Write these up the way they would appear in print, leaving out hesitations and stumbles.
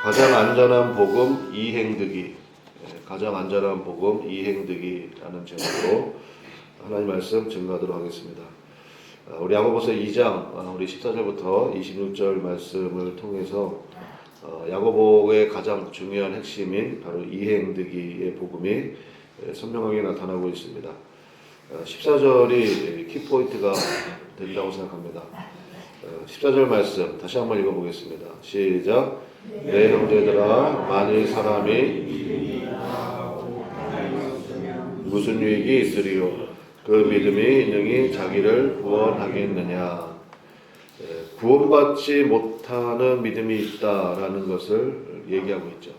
가장 안전한 복음 이행득이, 가장 안전한 복음 이행득이라는 제목으로 하나님 말씀 증거하도록 하겠습니다. 우리 야고보서 2장 우리 14절부터 26절 말씀을 통해서 야고보의 가장 중요한 핵심인 바로 이행득이의 복음이 선명하게 나타나고 있습니다. 14절이 키포인트가 된다고 생각합니다. 14절 말씀 다시 한번 읽어보겠습니다. 시작. 내 형제들아, 만일 사람이 무슨 유익이 있으리요? 그 믿음이 능히 자기를 구원하겠느냐? 구원받지 못하는 믿음이 있다라는 것을 얘기하고 있죠.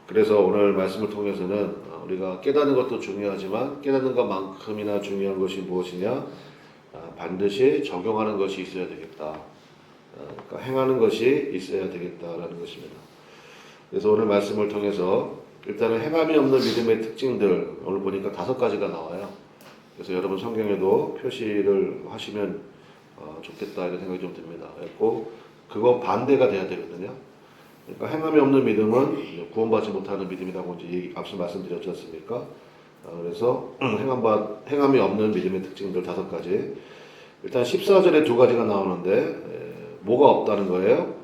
그래서 오늘 말씀을 통해서는 우리가 깨닫는 것도 중요하지만 깨닫는 것만큼이나 중요한 것이 무엇이냐? 반드시 적용하는 것이 있어야 되겠다. 그러니까 행하는 것이 있어야 되겠다라는 것입니다. 그래서 오늘 말씀을 통해서 일단은 행함이 없는 믿음의 특징들 오늘 보니까 5가지가 나와요. 그래서 여러분 성경에도 표시를 하시면 좋겠다 이런 생각이 좀 듭니다. 그래서 그거 반대가 돼야 되거든요. 그러니까 행함이 없는 믿음은 구원받지 못하는 믿음이라고 이제 앞서 말씀드렸지 않습니까? 그래서 행함이 없는 믿음의 특징들 5가지. 일단 14절에 2가지가 나오는데 뭐가 없다는 거예요?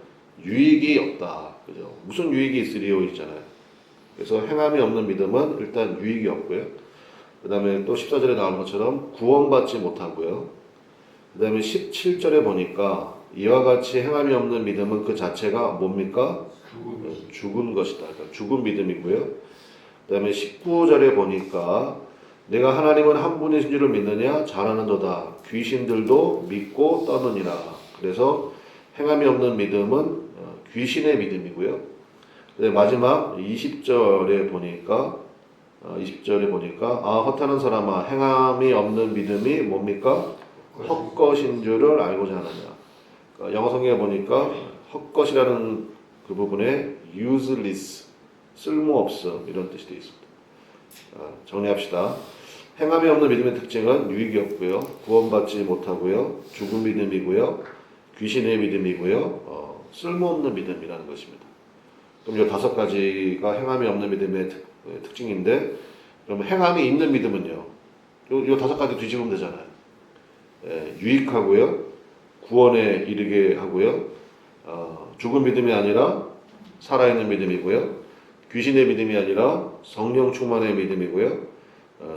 유익이 없다. 그죠? 무슨 유익이 있으리요 있잖아요. 그래서 행함이 없는 믿음은 일단 유익이 없고요. 그 다음에 또 14절에 나오는 것처럼 구원받지 못하고요. 그 다음에 17절에 보니까 이와 같이 행함이 없는 믿음은 그 자체가 뭡니까? 죽은 것이다. 그러니까 죽은 믿음이고요. 그 다음에 19절에 보니까 내가 하나님은 한 분이신 줄을 믿느냐? 잘하는도다. 귀신들도 믿고 떠느니라. 그래서 행함이 없는 믿음은 귀신의 믿음이고요. 마지막 20절에 보니까 허탄한 사람아, 행함이 없는 믿음이 뭡니까? 헛것인 줄을 알고자 하느냐. 그러니까 영어 성경에 보니까 헛것이라는 그 부분에 useless, 쓸모없음 이런 뜻이 되어 있습니다. 정리합시다. 행함이 없는 믿음의 특징은 유익이 없고요, 구원받지 못하고요, 죽은 믿음이고요, 귀신의 믿음이고요, 쓸모없는 믿음이라는 것입니다. 그럼 이 5가지가 행함이 없는 믿음의 특징인데, 그럼 행함이 있는 믿음은요? 요 5가지 뒤집으면 되잖아요. 유익하고요, 구원에 이르게 하고요, 죽은 믿음이 아니라 살아있는 믿음이고요, 귀신의 믿음이 아니라 성령 충만의 믿음이고요,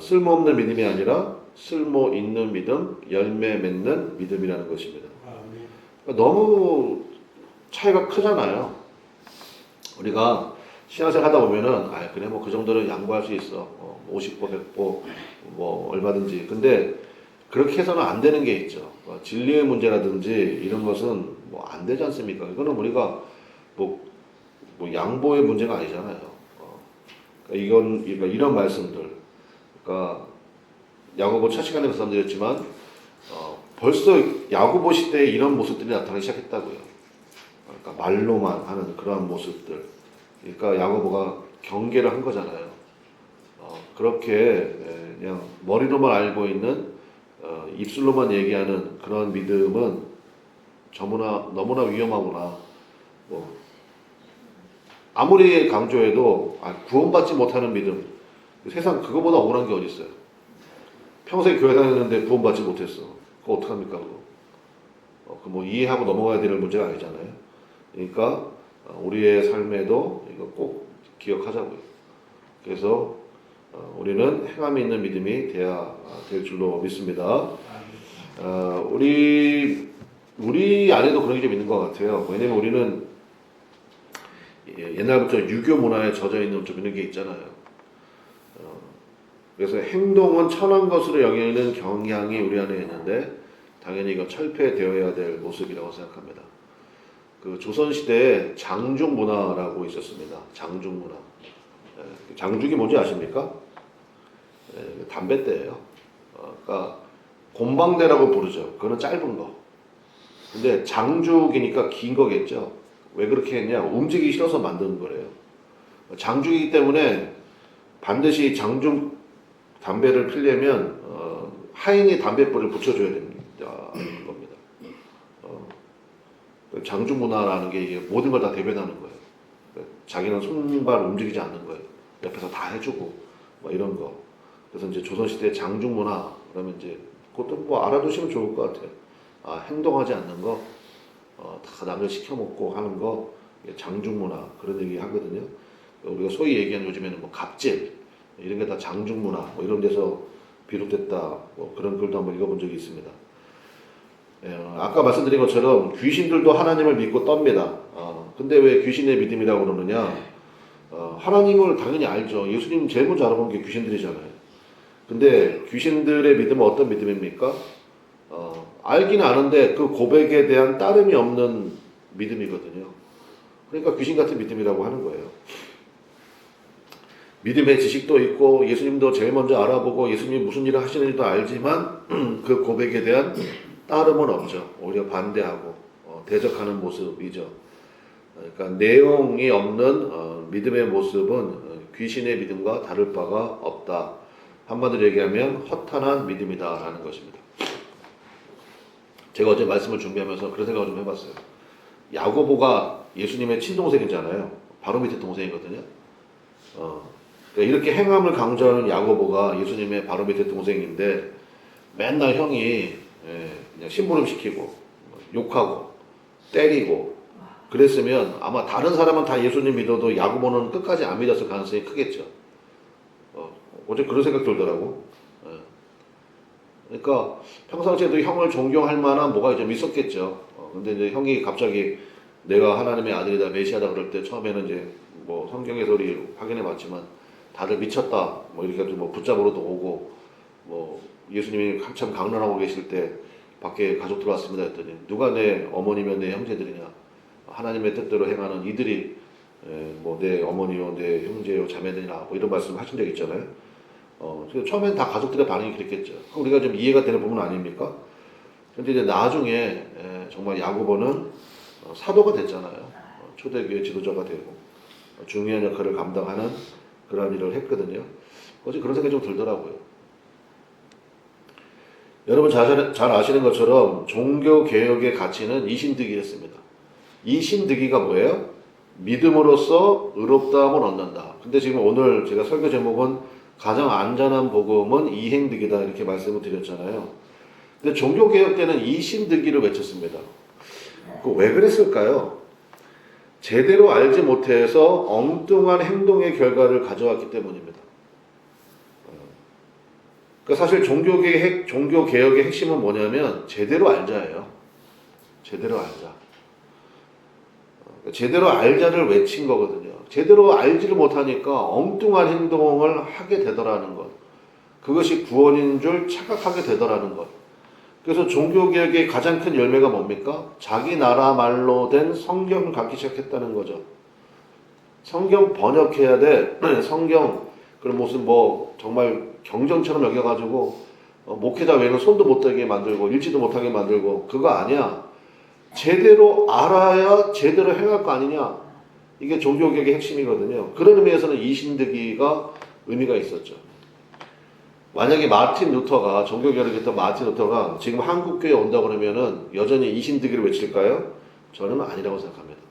쓸모없는 믿음이 아니라 쓸모 있는 믿음, 열매 맺는 믿음이라는 것입니다. 그러니까 너무 차이가 크잖아요. 우리가 신앙생활 하다 보면은 그래 뭐 그 정도는 양보할 수 있어. 50보 100보 뭐 얼마든지. 근데 그렇게 해서는 안 되는 게 있죠. 진리의 문제라든지 이런 것은 뭐 안 되지 않습니까? 이거는 우리가 뭐 양보의 문제가 아니잖아요. 그러니까 이런 말씀들. 그러니까 야고보 첫 시간에 말씀드렸지만 벌써 야고보 시대에 이런 모습들이 나타나기 시작했다고요. 그러니까 말로만 하는 그러한 모습들. 그러니까 야고보가 경계를 한 거잖아요. 그렇게 그냥 머리로만 알고 있는 입술로만 얘기하는 그런 믿음은 너무나 위험하구나. 아무리 강조해도 구원받지 못하는 믿음. 세상 그거보다 억울한 게 어디 있어요? 평생 교회 다녔는데 구원받지 못했어. 그거 어떡합니까, 그거? 뭐 이해하고 넘어가야 될 문제가 아니잖아요. 그러니까 우리의 삶에도 이거 꼭 기억하자고요. 그래서 우리는 행함이 있는 믿음이 돼야 될 줄로 믿습니다. 우리 안에도 그런 게 좀 있는 것 같아요. 왜냐면 우리는 옛날부터 유교 문화에 젖어 있는 좀 이런 게 있잖아요. 그래서 행동은 천한 것으로 여기는 경향이 우리 안에 있는데 당연히 이거 철폐되어야 될 모습이라고 생각합니다. 그 조선시대에 장죽 문화라고 있었습니다. 장죽 문화. 장죽이 뭔지 아십니까? 담뱃대예요. 그러니까 곰방대라고 부르죠. 그거는 짧은 거. 근데 장죽이니까 긴 거겠죠. 왜 그렇게 했냐? 움직이기 싫어서 만든 거래요. 장죽이기 때문에 반드시 장죽 담배를 피려면 하인이 담뱃불을 붙여줘야 됩니다. 겁니다. 장주 문화라는 게 이게 모든 걸 다 대변하는 거예요. 자기는 손발 움직이지 않는 거예요. 옆에서 다 해주고 뭐 이런 거. 그래서 이제 조선시대 장주 문화 그러면 이제 그것도 뭐 알아두시면 좋을 것 같아요. 아, 행동하지 않는 거, 다 남들 시켜 먹고 하는 거, 이게 장주 문화 그런 얘기 하거든요. 우리가 소위 얘기하는 요즘에는 뭐 갑질 이런 게 다 장주 문화 뭐 이런 데서 비롯됐다 뭐 그런 글도 한번 읽어본 적이 있습니다. 예, 아까 말씀드린 것처럼 귀신들도 하나님을 믿고 떱니다. 근데 왜 귀신의 믿음이라고 그러느냐? 하나님을 당연히 알죠. 예수님 제일 먼저 알아본 게 귀신들이잖아요. 근데 귀신들의 믿음은 어떤 믿음입니까? 알기는 아는데 그 고백에 대한 따름이 없는 믿음이거든요. 그러니까 귀신 같은 믿음이라고 하는 거예요. 믿음의 지식도 있고 예수님도 제일 먼저 알아보고 예수님이 무슨 일을 하시는지도 알지만 그 고백에 대한 따름은 없죠. 오히려 반대하고 대적하는 모습이죠. 그러니까 내용이 없는 믿음의 모습은 귀신의 믿음과 다를 바가 없다. 한마디로 얘기하면 허탄한 믿음이다라는 것입니다. 제가 어제 말씀을 준비하면서 그런 생각을 좀 해봤어요. 야고보가 예수님의 친동생이잖아요. 바로 밑에 동생이거든요. 그러니까 이렇게 행함을 강조하는 야고보가 예수님의 바로 밑에 동생인데 맨날 형이 그냥 심부름 시키고 욕하고 때리고 그랬으면 아마 다른 사람은 다 예수님 믿어도 야고보는 끝까지 안 믿었을 가능성이 크겠죠. 어제 그런 생각 들더라고. 그러니까 평상시에도 형을 존경할 만한 뭐가 좀 있었겠죠. 근데 이제 형이 갑자기 내가 하나님의 아들이다 메시아다 그럴 때 처음에는 이제 뭐 성경에서 우리 확인해 봤지만 다들 미쳤다 뭐 이렇게 뭐 붙잡으러도 오고 뭐 예수님이 한참 강론하고 계실 때 밖에 가족 들어왔습니다 했더니 누가 내 어머니며 내 형제들이냐 하나님의 뜻대로 행하는 이들이 뭐 내 어머니요 내 형제요 자매들이나 뭐 이런 말씀 하신 적 있잖아요. 처음엔 다 가족들의 반응이 그랬겠죠. 우리가 좀 이해가 되는 부분 아닙니까? 근데 이제 나중에 정말 야고보는 사도가 됐잖아요. 초대교회 지도자가 되고 중요한 역할을 감당하는 그런 일을 했거든요. 어제 그런 생각이 좀 들더라고요. 여러분 잘 아시는 것처럼 종교개혁의 가치는 이신득이였습니다. 이신득이가 뭐예요? 믿음으로써 의롭다함을 얻는다. 근데 지금 오늘 제가 설교 제목은 가장 안전한 복음은 이행득이다 이렇게 말씀을 드렸잖아요. 근데 종교개혁 때는 이신득이를 외쳤습니다. 왜 그랬을까요? 제대로 알지 못해서 엉뚱한 행동의 결과를 가져왔기 때문입니다. 그러니까 사실 종교개혁의 핵심은 뭐냐면 제대로 알자예요. 제대로 알자. 제대로 알자를 외친 거거든요. 제대로 알지를 못하니까 엉뚱한 행동을 하게 되더라는 것. 그것이 구원인 줄 착각하게 되더라는 것. 그래서 종교개혁의 가장 큰 열매가 뭡니까? 자기 나라 말로 된 성경을 갖기 시작했다는 거죠. 성경 번역해야 돼. 성경 그런 무슨 뭐 정말 경전처럼 여겨가지고 목회자 외에는 손도 못 대게 만들고 읽지도 못하게 만들고 그거 아니야. 제대로 알아야 제대로 행할 거 아니냐. 이게 종교개혁의 핵심이거든요. 그런 의미에서는 이신득이가 의미가 있었죠. 만약에 마틴 루터가 종교개혁을 했던 마틴 루터가 지금 한국교회에 온다 그러면은 여전히 이신득이를 외칠까요? 저는 아니라고 생각합니다.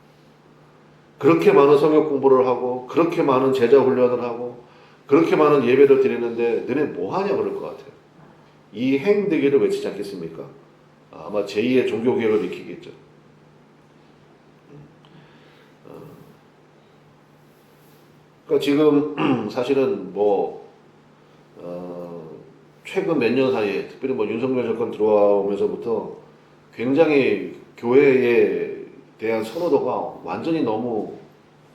그렇게 많은 성경 공부를 하고 그렇게 많은 제자 훈련을 하고 그렇게 많은 예배를 드리는데 너네 뭐하냐 그럴 것 같아요. 이 행득이를 외치지 않겠습니까? 아마 제2의 종교개혁을 일으키겠죠. 그러니까 지금 사실은 뭐 최근 몇 년 사이에 특별히 뭐 윤석열 정권 들어오면서부터 굉장히 교회에 대한 선호도가 완전히 너무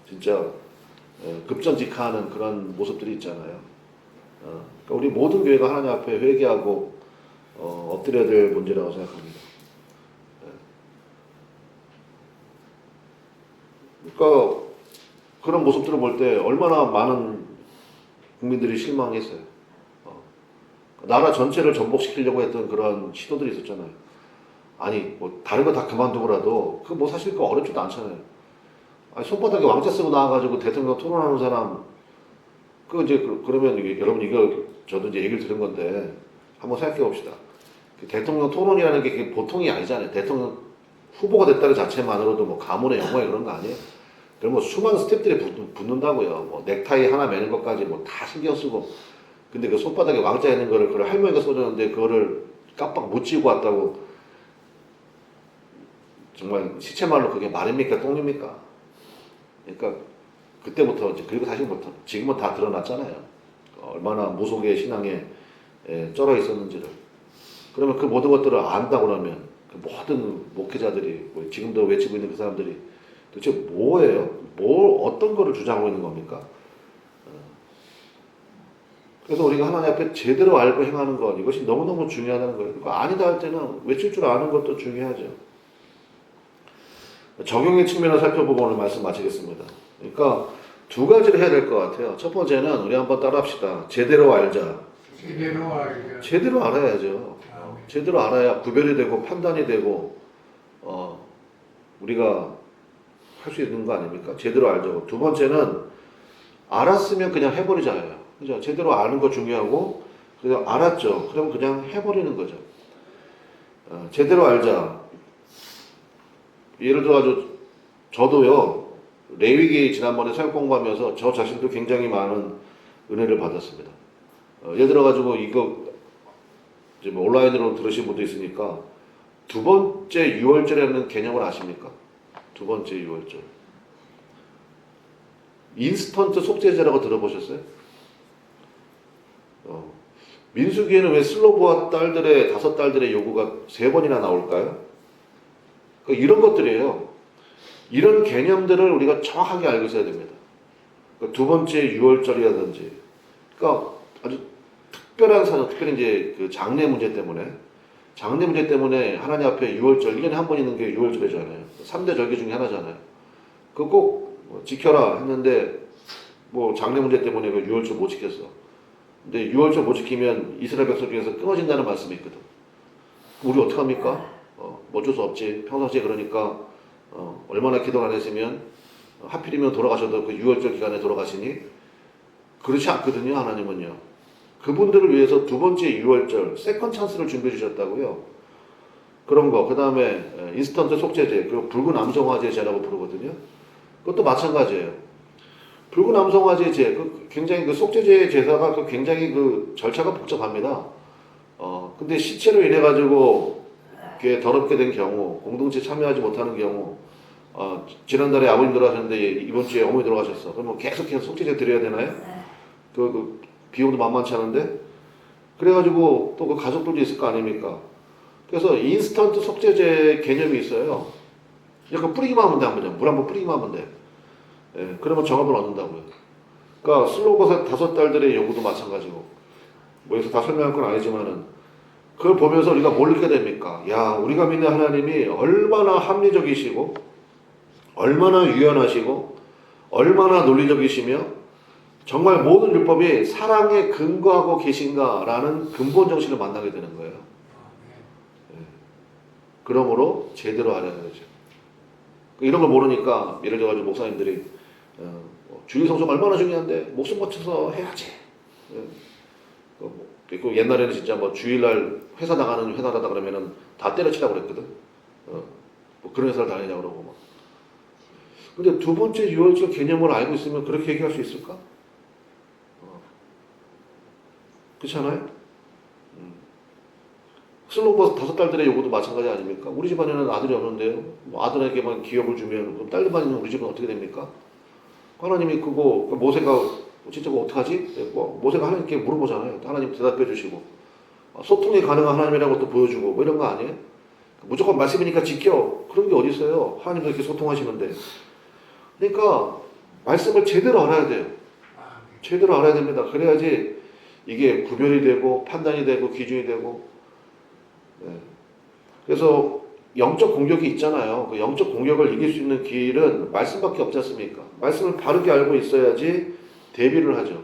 진짜 급전직하는 그런 모습들이 있잖아요. 그러니까 우리 모든 교회가 하나님 앞에 회개하고 엎드려야 될 문제라고 생각합니다. 그러니까 그런 모습들을 볼 때 얼마나 많은 국민들이 실망했어요. 나라 전체를 전복시키려고 했던 그런 시도들이 있었잖아요. 아니 뭐 다른 거 다 그만두고라도 그 뭐 사실 그 어렵지도 않잖아요. 아니, 손바닥에 왕자 쓰고 나와가지고 대통령 토론하는 사람 그 이제 그러면 여러분 이거 저도 이제 얘기를 들은 건데 한번 생각해 봅시다. 그 대통령 토론이라는 게 보통이 아니잖아요. 대통령 후보가 됐다는 자체만으로도 뭐 가문의 영광이 그런 거 아니에요? 그럼 뭐 수많은 스텝들이 붙는다고요. 뭐 넥타이 하나 매는 것까지 뭐 다 신경 쓰고. 근데 그 손바닥에 왕자 있는 거를 그걸 할머니가 써줬는데 그거를 깜빡 못 쥐고 왔다고. 정말 시체말로 그게 말입니까 똥입니까? 그러니까 그때부터 이제 그리고 사실부터 지금은 다 드러났잖아요. 얼마나 무속의 신앙에 쩔어 있었는지를. 그러면 그 모든 것들을 안다 그러면 그 모든 목회자들이 뭐 지금도 외치고 있는 그 사람들이 도대체 뭐예요? 어떤 거를 주장하고 있는 겁니까? 그래서 우리가 하나님 앞에 제대로 알고 행하는 것 이것이 너무너무 중요하다는 거예요. 그러니까 아니다 할 때는 외칠 줄 아는 것도 중요하죠. 적용의 측면을 살펴보고 오늘 말씀 마치겠습니다. 그러니까 두 가지를 해야 될 것 같아요. 첫 번째는 우리 한번 따라합시다. 제대로 알자. 제대로 알자. 제대로 알아야죠. 제대로 알아야 구별이 되고 판단이 되고 우리가 할 수 있는 거 아닙니까? 제대로 알자고. 두 번째는 알았으면 그냥 해버리자예요. 그죠? 제대로 아는 거 중요하고 그냥 알았죠. 그럼 그냥 해버리는 거죠. 제대로 알자. 예를 들어 저도요. 레위기 지난번에 사역 공부하면서 저 자신도 굉장히 많은 은혜를 받았습니다. 예를 들어가지고 이거 이제 뭐 온라인으로 들으신 분도 있으니까 두 번째 유월절이라는 개념을 아십니까? 두 번째 유월절. 인스턴트 속죄제라고 들어보셨어요? 민수기에는 왜 슬로브와 딸들의 5딸들의 요구가 3번이나 나올까요? 그러니까 이런 것들이에요. 이런 개념들을 우리가 정확하게 알고 있어야 됩니다. 그러니까 두 번째 유월절이라든지, 그러니까 아주 특별한 사정, 특별히 이제 그 장례 문제 때문에 하나님 앞에 유월절 1년에 한 번 있는 게 유월절이잖아요. 3대 절기 중에 하나잖아요. 그거 꼭 지켜라 했는데 뭐 장례 문제 때문에 그 유월절 못 지켰어. 근데 유월절 못 지키면 이스라엘 백성 중에서 끊어진다는 말씀이 있거든. 우리 어떡합니까? 어쩔 수 없지. 평상시에 그러니까 얼마나 기도를 안 했으면 하필이면 돌아가셔도 그 유월절 기간에 돌아가시니 그렇지 않거든요. 하나님은요. 그분들을 위해서 두 번째 유월절 세컨 찬스를 준비해 주셨다고요. 그런 거. 그 다음에 인스턴트 속죄제, 그리고 붉은 암송화제제라고 부르거든요. 그것도 마찬가지예요. 붉은 암송화제제, 굉장히 그 속죄제 제사가 굉장히 그 절차가 복잡합니다. 근데 시체로 인해 가지고 이렇게 더럽게 된 경우, 공동체 참여하지 못하는 경우, 지난달에 아버님 돌아가셨는데 이번 주에 어머니 돌아가셨어. 그러면 계속해서 속죄제 드려야 되나요? 그 비용도 만만치 않은데? 그래가지고 또 그 가족들도 있을 거 아닙니까? 그래서 인스턴트 속죄제 개념이 있어요. 약간 뿌리기만 하면 돼, 한번 물 한번 뿌리기만 하면 돼. 예, 그러면 정합을 얻는다고요. 그러니까 슬로거사 5딸들의 요구도 마찬가지고, 뭐 여기서 다 설명할 건 아니지만은, 그걸 보면서 우리가 뭘 느끼게 됩니까? 야, 우리가 믿는 하나님이 얼마나 합리적이시고, 얼마나 유연하시고, 얼마나 논리적이시며, 정말 모든 율법이 사랑에 근거하고 계신가라는 근본 정신을 만나게 되는 거예요. 예. 그러므로 제대로 알아야 되죠. 이런 걸 모르니까 예를 들어가지고 목사님들이 주일 성수가 얼마나 중요한데 목숨 바쳐서 해야지. 그 옛날에는 진짜 뭐 주일날 회사 나가는 회사라다 그러면은 다 때려치라고 그랬거든. 뭐 그런 회사를 다니냐고 그러고 막. 근데 두 번째 유월절 개념을 알고 있으면 그렇게 얘기할 수 있을까? 그렇지 않아요? 슬로버 5딸들의 요구도 마찬가지 아닙니까? 우리 집안에는 아들이 없는데요. 뭐 아들에게만 기업을 주면 그럼 딸들만 있는 우리 집은 어떻게 됩니까? 하나님이 그거 모세가 진짜 그거 어떡하지? 모세가 하나님께 물어보잖아요. 하나님 대답해 주시고 소통이 가능한 하나님이라는 것도 보여주고 뭐 이런 거 아니에요? 무조건 말씀이니까 지켜. 그런 게 어디 있어요? 하나님도 이렇게 소통하시는데. 그러니까 말씀을 제대로 알아야 돼요. 제대로 알아야 됩니다. 그래야지 이게 구별이 되고 판단이 되고 기준이 되고. 네. 그래서 영적 공격이 있잖아요. 그 영적 공격을 이길 수 있는 길은 말씀밖에 없지 않습니까? 말씀을 바르게 알고 있어야지 대비를 하죠.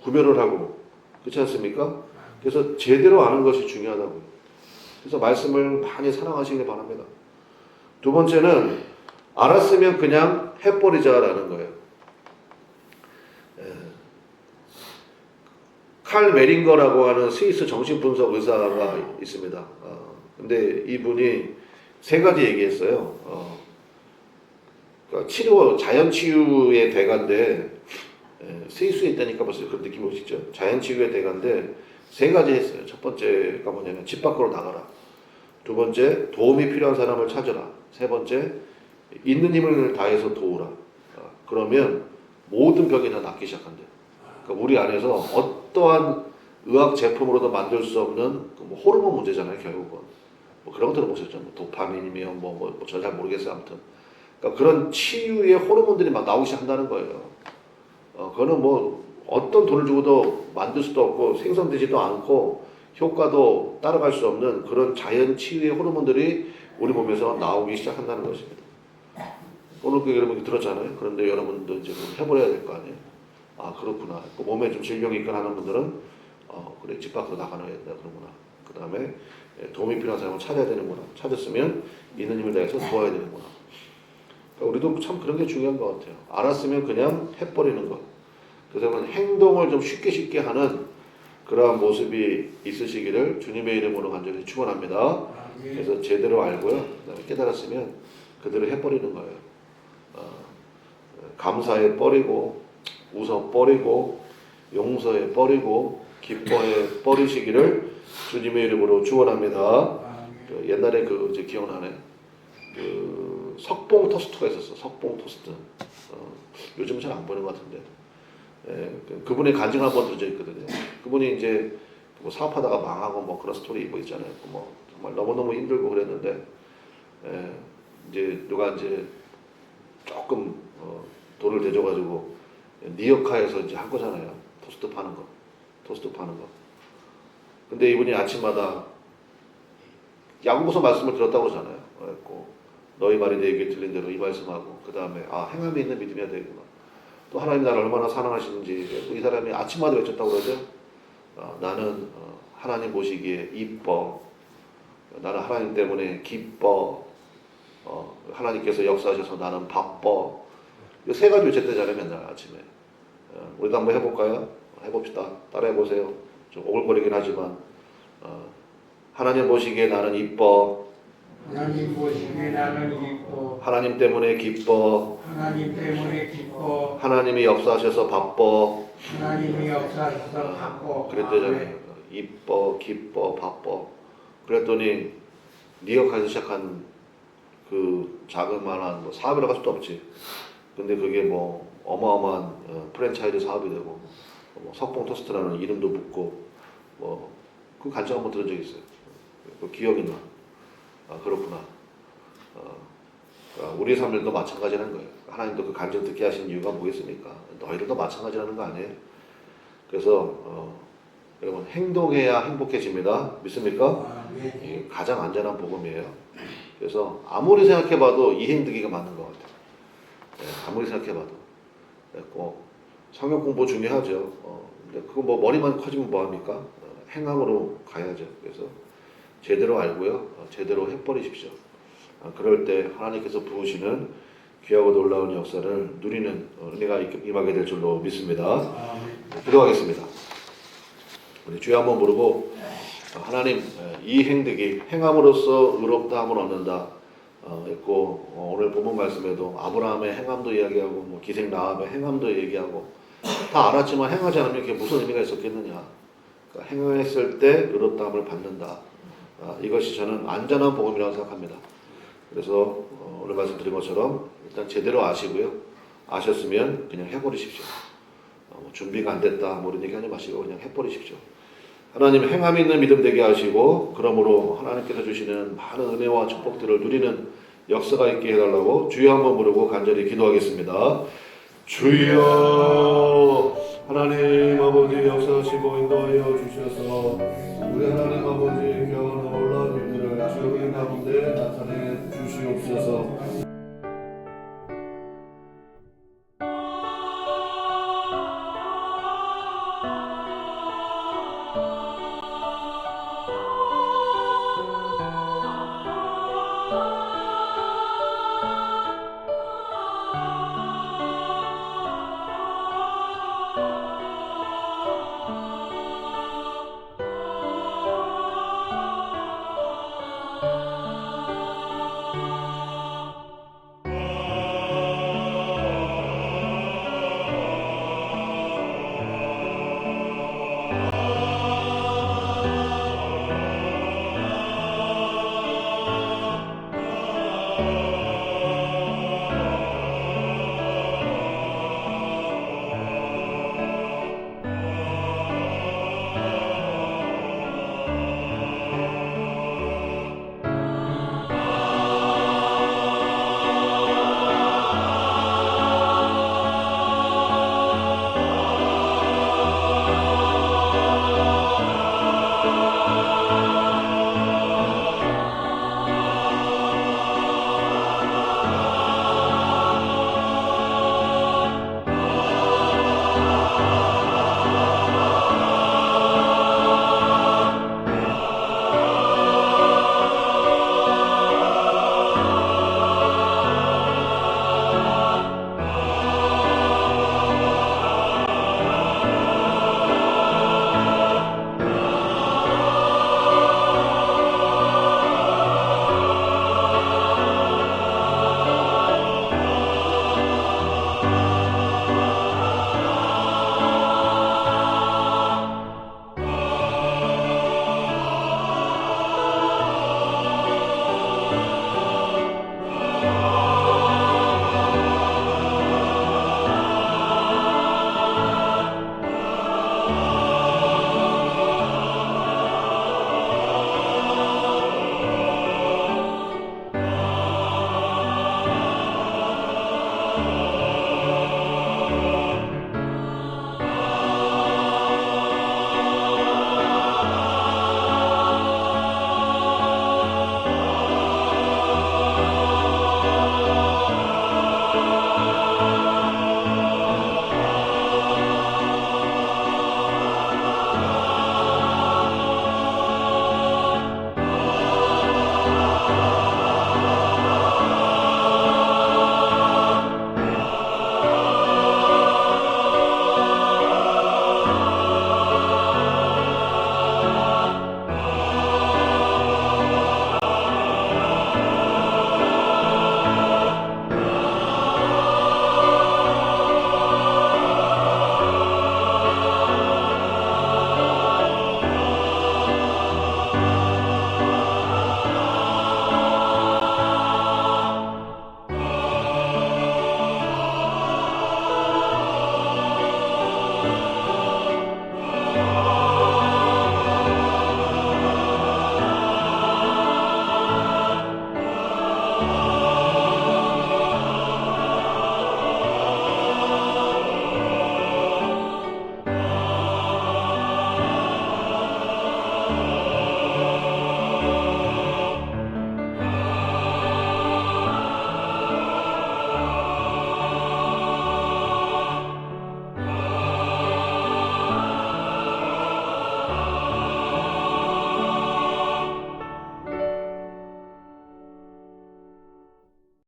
구별을 하고. 그렇지 않습니까? 그래서 제대로 아는 것이 중요하다고요. 그래서 말씀을 많이 사랑하시길 바랍니다. 두 번째는 알았으면 그냥 해버리자라는 거예요. 칼 메링거라고 하는 스위스 정신분석 의사가 있습니다. 근데 이분이 세 가지 얘기했어요. 그러니까 치료, 자연 치유의 대가인데 세수에 있다니까 벌써 그런 느낌이 오시죠? 자연 치유의 대가인데 세 가지 했어요. 첫 번째가 뭐냐면 집 밖으로 나가라. 두 번째, 도움이 필요한 사람을 찾아라. 세 번째, 있는 힘을 다해서 도우라. 그러면 모든 병이 다 낫기 시작한대. 그러니까 우리 안에서 어떠한 의학 제품으로도 만들 수 없는 뭐 호르몬 문제잖아요, 결국은. 뭐 그런 거 들어보셨죠? 뭐 도파민이며 저 잘 모르겠어요, 아무튼. 그러니까 그런 치유의 호르몬들이 막 나오기 시작한다는 거예요. 그거는 뭐 어떤 돈을 주고도 만들 수도 없고 생성되지도 않고 효과도 따라갈 수 없는 그런 자연 치유의 호르몬들이 우리 몸에서 나오기 시작한다는 것입니다. 오늘 그 여러분이 들었잖아요. 그런데 여러분도 이제 해버려야 될 거 아니에요. 아 그렇구나. 그 몸에 좀 질병이 있거나 하는 분들은 그래 집 밖으로 나가야 된다 그러구나. 그 다음에 도움이 필요한 사람을 찾아야 되는구나. 찾았으면 있는 힘을 다해서 도와야 되는구나. 그러니까 우리도 참 그런 게 중요한 것 같아요. 알았으면 그냥 해버리는 것. 그래서 행동을 좀 쉽게 하는 그러한 모습이 있으시기를 주님의 이름으로 간절히 축원합니다. 그래서 제대로 알고요. 그다음에 깨달았으면 그대로 해버리는 거예요. 감사에 버리고 웃어 버리고 용서에 버리고 기뻐해 버리시기를 주님의 이름으로 축원합니다. 옛날에 이제 기억나네. 그 석봉 토스트가 있었어. 석봉 토스트. 요즘은 잘 안 보이는 것 같은데. 그분의 간증을 한번 들어져 있거든요. 그분이 이제 뭐 사업하다가 망하고 뭐 그런 스토리 뭐 있잖아요. 뭐 정말 너무너무 힘들고 그랬는데 이제 누가 이제 조금 돈을 대줘가지고 니어카에서 이제 한 거잖아요. 토스트 파는 거. 근데 이분이 아침마다 야고보서 말씀을 들었다고 그러잖아요. 그래갖고 너희 말이 내 귀에 들린 대로 이 말씀하고 그 다음에 행함이 있는 믿음이야 되구나. 또 하나님 나를 얼마나 사랑하시는지 이 사람이 아침마다 외쳤다고 그러죠. 나는 하나님 보시기에 이뻐. 나는 하나님 때문에 기뻐. 하나님께서 역사하셔서 나는 바빠. 이 세 가지 외쳤대잖아요 맨날 아침에. 우리도 한번 해볼까요? 해봅시다. 따라해보세요. 좀 오글거리긴 하지만 하나님 보시기에 나는 이뻐. 하나님 보시기에 나는 기뻐. 하나님 때문에 기뻐. 하나님 때문에 기뻐. 하나님이 역사하셔서 바빠. 하나님이 역사하셔서 바빠. 그랬대잖아요. 이뻐, 기뻐, 바빠. 그랬더니 니어카에서 시작한 그 자그마한 뭐 사업이라고 할 수도 없지. 근데 그게 뭐 어마어마한 프랜차이즈 사업이 되고 뭐 석봉 토스트라는 이름도 붙고 뭐 그 간증 한번 들은 적 있어요. 그 기억이 나. 그렇구나. 우리 삶들도 마찬가지라는 거예요. 하나님도 그 간증 듣게 하신 이유가 뭐겠습니까? 너희들도 마찬가지라는 거 아니에요? 그래서 여러분 행동해야 행복해집니다. 믿습니까? 이게 가장 안전한 복음이에요. 그래서 아무리 생각해봐도 이행되기가 맞는 것 같아요. 아무리 생각해봐도. 꼭 성경 공부 중요하죠. 근데 그거 뭐 머리만 커지면 뭐합니까? 행함으로 가야죠. 그래서 제대로 알고요. 제대로 해버리십시오. 그럴 때 하나님께서 부으시는 귀하고 놀라운 역사를 누리는 은혜가 임하게 될 줄로 믿습니다. 기도하겠습니다. 우리 주여 한번 부르고 하나님 이 행득이 행함으로써 의롭다함을 얻는다 했고 오늘 본문 말씀에도 아브라함의 행함도 이야기하고 뭐 기생 라합의 행함도 얘기하고 다 알았지만 행하지 않으면 그게 무슨 의미가 있었겠느냐. 그러니까 행했을 때 의롭다함을 받는다. 이것이 저는 안전한 복음이라고 생각합니다. 그래서 오늘 말씀드린 것처럼 일단 제대로 아시고요. 아셨으면 그냥 해버리십시오. 준비가 안 됐다 뭐 이런 얘기 하지 마시고 그냥 해버리십시오. 하나님 행함 있는 믿음 되게 하시고 그러므로 하나님께서 주시는 많은 은혜와 축복들을 누리는 역사가 있게 해달라고 주여 한번 부르고 간절히 기도하겠습니다. 주여 하나님 아버지 역사하시고 인도하여 주셔서 우리 하나님 아버지 귀한 놀라운 일들을 주의 가운데 나타내 주시옵소서.